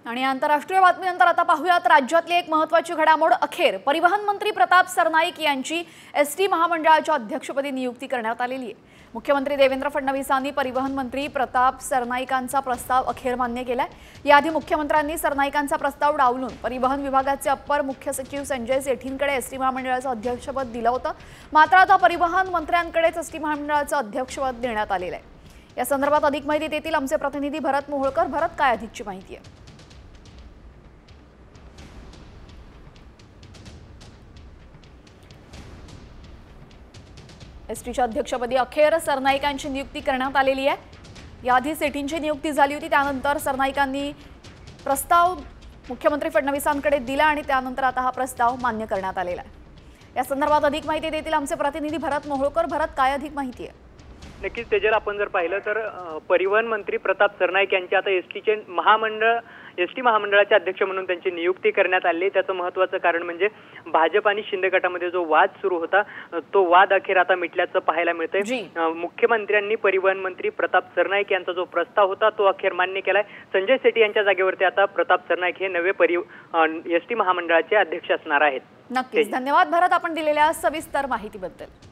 आणि आंतरराष्ट्रीय बातमीनंतर आता पाहूयात राज्यातली एक महत्त्वाची घडामोड। अखेर परिवहन मंत्री प्रताप सरनाईक यांची एसटी महामंडळाच्या अध्यक्षपदी नियुक्ती करण्यात आलेली आहे। मुख्यमंत्री देवेंद्र फडणवीसांनी परिवहन मंत्री प्रताप सरनाईकांचा प्रस्ताव अखेर मान्य केलाय। याआधी मुख्यमंत्र्यांनी सरनाईकांचा प्रस्ताव डावलून परिवहन विभागाचे अप्पर मुख्य सचिव संजय सेठींकडे एसटी महामंडळाचं अध्यक्षपद दिलं होतं। मात्र आता परिवहन मंत्र्यांकडेच एसटी महामंडळाचं अध्यक्षपद देण्यात आलेलं आहे। या संदर्भात अधिक माहिती देतील आमचे प्रतिनिधी भरत मोहोळकर। भरत, काय अधिकची माहिती आहे? एसटीच्या अध्यक्षपदी अखेर सरनाईकांची नियुक्ती करण्यात आलेली आहे। याआधी सेठींची नियुक्ती झाली होती, त्यानंतर सरनाईकांनी प्रस्ताव मुख्यमंत्री फडणवीसांकडे दिला आणि त्यानंतर आता हा प्रस्ताव मान्य करण्यात आलेला आहे। या संदर्भात अधिक माहिती देतील आमचे प्रतिनिधी भरत मोहोळकर। भरत, काय अधिक माहिती आहे? नक्कीच तेजल, आपण जर पाहिलं तर परिवहन मंत्री प्रताप सरनाईक यांची आता एसटी महामंडळाचे अध्यक्ष म्हणून त्यांची नियुक्ती करण्यात आली। त्याचं महत्त्वाचं कारण म्हणजे भाजप आणि शिंदे गटामध्ये जो वाद सुरू होता तो वाद अखेर आता मिटल्याचं पाहायला मिळतंय। मुख्यमंत्र्यांनी परिवहन मंत्री प्रताप सरनाईक यांचा जो प्रस्ताव होता तो अखेर मान्य केलाय। संजय सेठी यांच्या जागेवरती आता प्रताप सरनाईक हे नवे एसटी महामंडळाचे अध्यक्ष असणार आहेत। नक्कीच, धन्यवाद भरत, आपण दिलेल्या सविस्तर माहितीबद्दल।